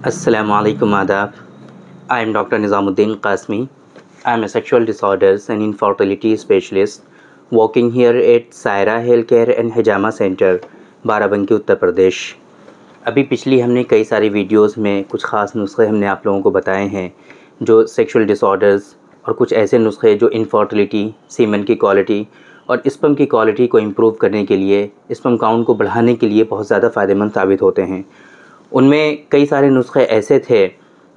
Assalamualaikum Adab. I am Dr. Nizamuddin Qasmi. I am a sexual disorders and infertility specialist working here at Saira Healthcare and Hijama Center, Barabanki Uttar Pradesh. अभी पिछली हमने कई सारी videos में कुछ ख़ास नुस्खे हमने आप लोगों को बताए हैं जो सेक्सुअल डिसऑर्डर्स और कुछ ऐसे नुस्खे जो इनफर्टिलिटी, सीमेन की क्वालिटी और स्पर्म की क्वालिटी को इम्प्रूव करने के लिए, स्पर्म काउंट को बढ़ाने के लिए बहुत ज़्यादा फ़ायदेमंद साबित होते हैं। उनमें कई सारे नुस्खे ऐसे थे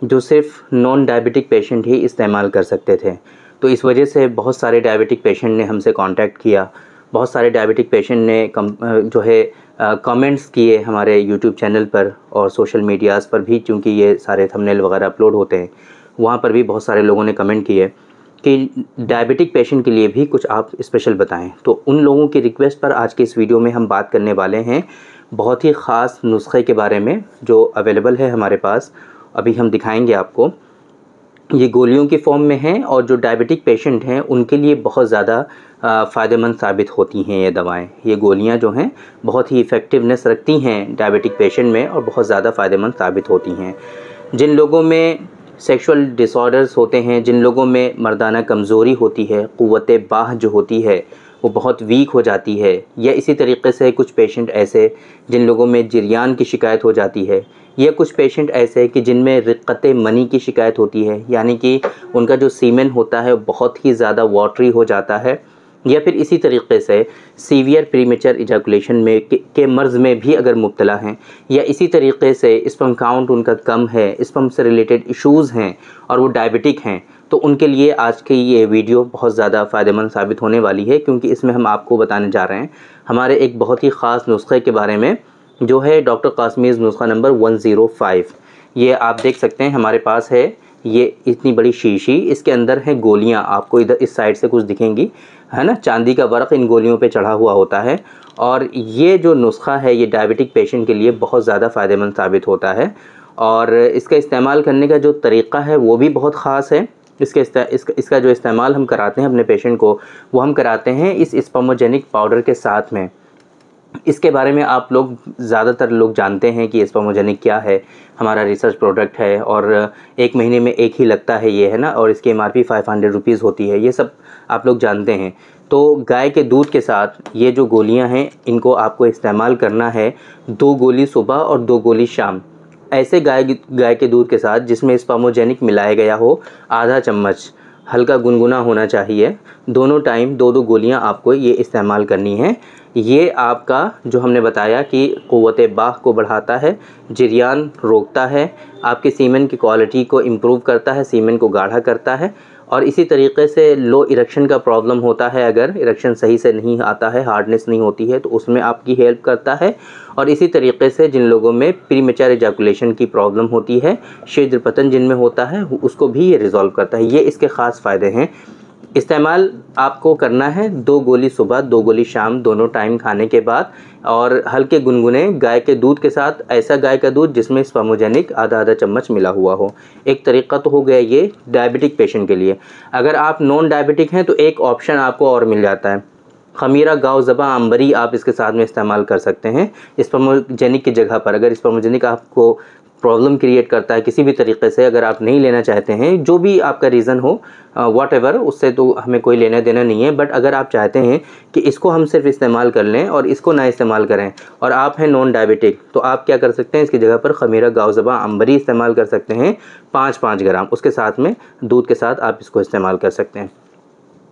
जो सिर्फ नॉन डायबिटिक पेशेंट ही इस्तेमाल कर सकते थे। तो इस वजह से बहुत सारे डायबिटिक पेशेंट ने हमसे कांटेक्ट किया, बहुत सारे डायबिटिक पेशेंट ने कमेंट्स किए हमारे यूट्यूब चैनल पर और सोशल मीडियाज़ पर भी, क्योंकि ये सारे थंबनेल वगैरह अपलोड होते हैं, वहाँ पर भी बहुत सारे लोगों ने कमेंट किए कि डायबिटिक पेशेंट के लिए भी कुछ आप स्पेशल बताएं। तो उन लोगों की रिक्वेस्ट पर आज के इस वीडियो में हम बात करने वाले हैं बहुत ही ख़ास नुस्खे के बारे में जो अवेलेबल है हमारे पास। अभी हम दिखाएंगे आपको। ये गोलियों की फॉर्म में हैं और जो डायबिटिक पेशेंट हैं उनके लिए बहुत ज़्यादा फ़ायदेमंद साबित होती हैं ये दवाएं। ये गोलियां जो हैं बहुत ही इफ़ेक्टिवनेस रखती हैं डायबिटिक पेशेंट में और बहुत ज़्यादा फ़ायदेमंद साबित होती हैं। जिन लोगों में सेक्सुअल डिसऑर्डर्स होते हैं, जिन लोगों में मर्दाना कमज़ोरी होती है, क़ुव्वत बाह जो होती है वो बहुत वीक हो जाती है, या इसी तरीके से कुछ पेशेंट ऐसे जिन लोगों में जरियान की शिकायत हो जाती है, या कुछ पेशेंट ऐसे कि जिनमें रिक़्क़त मनी की शिकायत होती है, यानी कि उनका जो सीमेन होता है बहुत ही ज़्यादा वाटरी हो जाता है, या फिर इसी तरीके से सीवियर प्रीमेचर इजैकुलेशन में के मर्ज़ में भी अगर मुब्तला हैं, या इसी तरीके से स्पर्म काउंट उनका कम है, स्पर्म से रिलेटेड इश्यूज़ हैं और वो डायबिटिक हैं, तो उनके लिए आज की ये वीडियो बहुत ज़्यादा फ़ायदेमंद साबित होने वाली है, क्योंकि इसमें हम आपको बताने जा रहे हैं हमारे एक बहुत ही ख़ास नुस्खे के बारे में जो है डॉक्टर कासमीज़ नुस्खा नंबर 105। ये आप देख सकते हैं हमारे पास है ये इतनी बड़ी शीशी, इसके अंदर हैं गोलियां। आपको इधर इस साइड से कुछ दिखेंगी, है ना, चांदी का वर्क इन गोलियों पे चढ़ा हुआ होता है। और ये जो नुस्खा है ये डायबिटिक पेशेंट के लिए बहुत ज़्यादा फ़ायदेमंद साबित होता है और इसका इस्तेमाल करने का जो तरीक़ा है वो भी बहुत ख़ास है। इसका जो इस्तेमाल हम कराते हैं अपने पेशेंट को, वो हम कराते हैं इस स्पर्मोजेनिक पाउडर के साथ में। इसके बारे में आप लोग ज़्यादातर लोग जानते हैं कि स्पर्मोजेनिक क्या है, हमारा रिसर्च प्रोडक्ट है और 1 महीने में एक ही लगता है ये, है ना, और इसकी MRP 500 रुपीज़ होती है, ये सब आप लोग जानते हैं। तो गाय के दूध के साथ ये जो गोलियां हैं इनको आपको इस्तेमाल करना है 2 गोली सुबह और 2 गोली शाम। ऐसे गाय के दूध के साथ जिसमें स्पर्मोजेनिक मिलाया गया हो, आधा चम्मच, हल्का गुनगुना होना चाहिए, दोनों टाइम 2-2 गोलियां आपको ये इस्तेमाल करनी है। ये आपका जो हमने बताया कि क़ुव्वत बाह को बढ़ाता है, जरियान रोकता है, आपके सीमेन की क्वालिटी को इम्प्रूव करता है, सीमेन को गाढ़ा करता है, और इसी तरीके से लो इरेक्शन का प्रॉब्लम होता है, अगर इरेक्शन सही से नहीं आता है, हार्डनेस नहीं होती है, तो उसमें आपकी हेल्प करता है। और इसी तरीके से जिन लोगों में प्रीमेच्योर इजैकुलेशन की प्रॉब्लम होती है, शीघ्र पतन जिनमें होता है, उसको भी ये रिज़ॉल्व करता है। ये इसके ख़ास फ़ायदे हैं। इस्तेमाल आपको करना है 2 गोली सुबह 2 गोली शाम, दोनों टाइम खाने के बाद, और हल्के गुनगुने गाय के दूध के साथ। ऐसा गाय का दूध जिसमें स्पर्मोजेनिक आधा चम्मच मिला हुआ हो। एक तरीक़ा तो हो गया ये डायबिटिक पेशेंट के लिए। अगर आप नॉन डायबिटिक हैं तो एक ऑप्शन आपको और मिल जाता है, खमीरा, गाव ज़बा, अंबरी आप इसके साथ में इस्तेमाल कर सकते हैं स्पर्मोजेनिक की जगह पर। अगर स्पर्मोजेनिक आपको प्रॉब्लम क्रिएट करता है किसी भी तरीके से, अगर आप नहीं लेना चाहते हैं, जो भी आपका रीज़न हो, व्हाटएवर, उससे तो हमें कोई लेना देना नहीं है, बट अगर आप चाहते हैं कि इसको हम सिर्फ इस्तेमाल कर लें और इसको ना इस्तेमाल करें, और आप हैं नॉन डायबिटिक, तो आप क्या कर सकते हैं, इसकी जगह पर खमीरा, गाव ज़बा, अंबरी इस्तेमाल कर सकते हैं 5-5 ग्राम, उसके साथ में दूध के साथ आप इसको इस्तेमाल कर सकते हैं।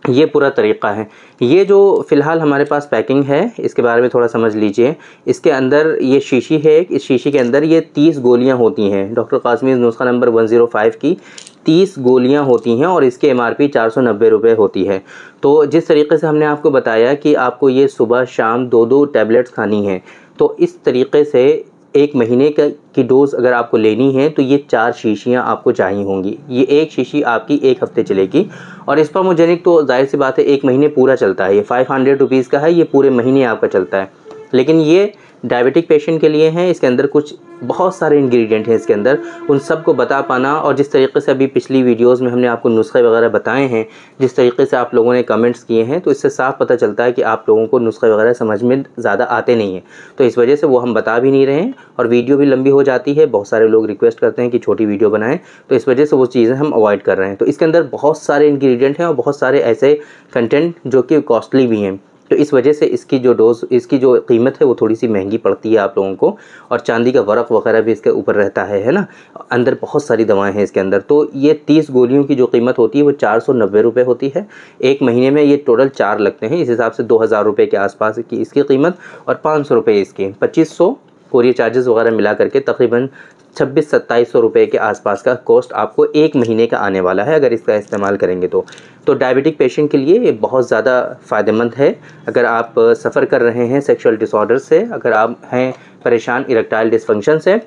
ये पूरा तरीक़ा है। ये जो फ़िलहाल हमारे पास पैकिंग है इसके बारे में थोड़ा समझ लीजिए। इसके अंदर ये शीशी है, इस शीशी के अंदर ये 30 गोलियां होती हैं। डॉक्टर कासमीज़ नुस्खा नंबर 105 की 30 गोलियां होती हैं और इसकी MRP 490 रुपये होती है। तो जिस तरीके से हमने आपको बताया कि आपको ये सुबह शाम 2-2 टैबलेट्स खानी है, तो इस तरीके से 1 महीने की डोज़ अगर आपको लेनी है तो ये 4 शीशियाँ आपको चाहिए होंगी। ये एक शीशी आपकी 1 हफ़्ते चलेगी। और स्पर्मोजेनिक तो ज़ाहिर सी बात है 1 महीने पूरा चलता है। ये 500 रुपीज़ का है, ये पूरे महीने आपका चलता है। लेकिन ये डायबिटिक पेशेंट के लिए हैं। इसके अंदर कुछ बहुत सारे इंग्रेडिएंट हैं इसके अंदर, उन सब को बता पाना, और जिस तरीके से अभी पिछली वीडियोस में हमने आपको नुस्खे वगैरह बताए हैं, जिस तरीके से आप लोगों ने कमेंट्स किए हैं, तो इससे साफ पता चलता है कि आप लोगों को नुस्खे वगैरह समझ में ज़्यादा आते नहीं हैं। तो इस वजह से वो हम बता भी नहीं रहे हैं, और वीडियो भी लंबी हो जाती है। बहुत सारे लोग रिक्वेस्ट करते हैं कि छोटी वीडियो बनाएं, तो इस वजह से वो चीज़ें हम अवॉइड कर रहे हैं। तो इसके अंदर बहुत सारे इंग्रेडिएंट हैं और बहुत सारे ऐसे कंटेंट जो कि कॉस्टली भी हैं, तो इस वजह से इसकी जो कीमत है वो थोड़ी सी महंगी पड़ती है आप लोगों को। और चांदी का वर्क वगैरह भी इसके ऊपर रहता है ना। अंदर बहुत सारी दवाएं हैं इसके अंदर। तो ये 30 गोलियों की जो कीमत होती है वो 490 रुपये होती है। एक महीने में ये टोटल 4 लगते हैं, इस हिसाब से 2000 रुपये के आसपास की इसकी कीमत, और 500 रुपये इसकी, 2500 कोरियर चार्जेस वगैरह मिला करके तकरीबन 2600-2700 रुपये के आसपास का कॉस्ट आपको एक महीने का आने वाला है अगर इसका इस्तेमाल करेंगे तो डायबिटिक पेशेंट के लिए ये बहुत ज़्यादा फ़ायदेमंद है। अगर आप सफ़र कर रहे हैं सेक्सुअल डिसऑर्डर से, अगर आप हैं परेशान इरेक्टाइल डिसफंक्शन से,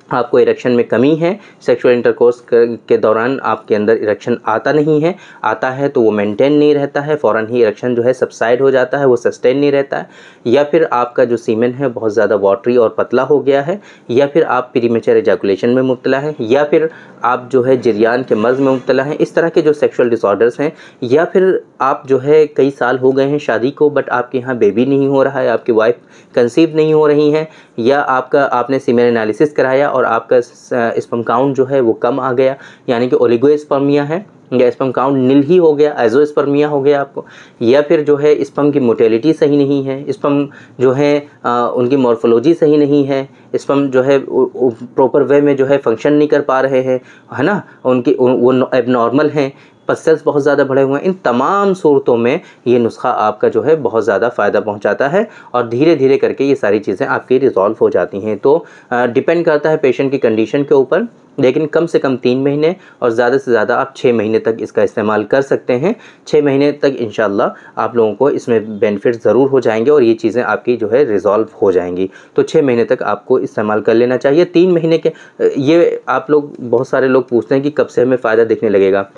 आपको इरेक्शन में कमी है, सेक्सुअल इंटरकोर्स के दौरान आपके अंदर इरेक्शन आता नहीं है, आता है तो वो मेंटेन नहीं रहता है, फ़ौरन ही इरेक्शन जो है सबसाइड हो जाता है, वो सस्टेन नहीं रहता है, या फिर आपका जो सीमेन है बहुत ज़्यादा वाटरी और पतला हो गया है, या फिर आप प्रीमेच्योर एजैकुलेशन में मुब्तला हैं, या फिर आप जो है जरियान के मर्ज़ में मुब्तला हैं। इस तरह के जो सेक्सुअल डिसऑर्डर्स हैं, या फिर आप जो है कई साल हो गए हैं शादी को बट आपके यहाँ बेबी नहीं हो रहा है, आपकी वाइफ कंसीव नहीं हो रही हैं, या आपने सीमेन एनालिसिस कराया और आपका स्पर्म काउंट जो है वो कम आ गया, यानी कि ओलिगोस्पर्मिया है, या स्पर्म काउंट नील ही हो गया, एजोस्पर्मिया हो गया आपको, या फिर जो है स्पर्म की मोटेलिटी सही नहीं है, स्पर्म जो है उनकी मॉर्फोलॉजी सही नहीं है, स्पर्म जो है प्रॉपर वे में जो है फंक्शन नहीं कर पा रहे हैं, है ना, वो एबनॉर्मल हैं, पस्सेल्स बहुत ज़्यादा बढ़े हुए हैं। इन तमाम सूरतों में ये नुस्खा आपका जो है बहुत ज़्यादा फ़ायदा पहुंचाता है, और धीरे धीरे करके ये सारी चीज़ें आपकी रिजॉल्व हो जाती हैं। तो डिपेंड करता है पेशेंट की कंडीशन के ऊपर, लेकिन कम से कम 3 महीने और ज़्यादा से ज़्यादा आप 6 महीने तक इसका इस्तेमाल कर सकते हैं। 6 महीने तक इंशाल्लाह आप लोगों को इसमें बेनिफिट ज़रूर हो जाएंगे और ये चीज़ें आपकी जो है रिज़ॉल्व हो जाएंगी। तो 6 महीने तक आपको इस्तेमाल कर लेना चाहिए। 3 महीने के ये आप लोग, बहुत सारे लोग पूछते हैं कि कब से हमें फ़ायदा दिखने लगेगा।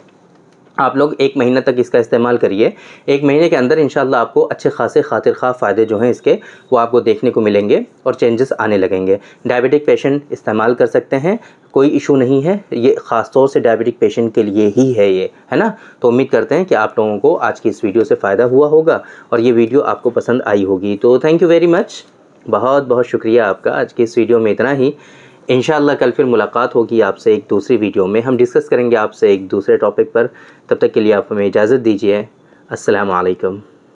आप लोग 1 महीना तक इसका इस्तेमाल करिए। 1 महीने के अंदर इंशाल्लाह आपको अच्छे खासे खातिर खा फ़ायदे जो हैं इसके वो आपको देखने को मिलेंगे और चेंजेस आने लगेंगे। डायबिटिक पेशेंट इस्तेमाल कर सकते हैं, कोई इशू नहीं है। ये ख़ास तौर से डायबिटिक पेशेंट के लिए ही है ये, है ना। तो उम्मीद करते हैं कि आप लोगों को आज की इस वीडियो से फ़ायदा हुआ होगा और ये वीडियो आपको पसंद आई होगी। तो थैंक यू वेरी मच, बहुत बहुत शुक्रिया आपका। आज की इस वीडियो में इतना ही। इंशाअल्लाह कल फिर मुलाकात होगी आपसे एक दूसरी वीडियो में, हम डिस्कस करेंगे आपसे एक दूसरे टॉपिक पर। तब तक के लिए आप हमें इजाज़त दीजिए। अस्सलाम वालेकुम।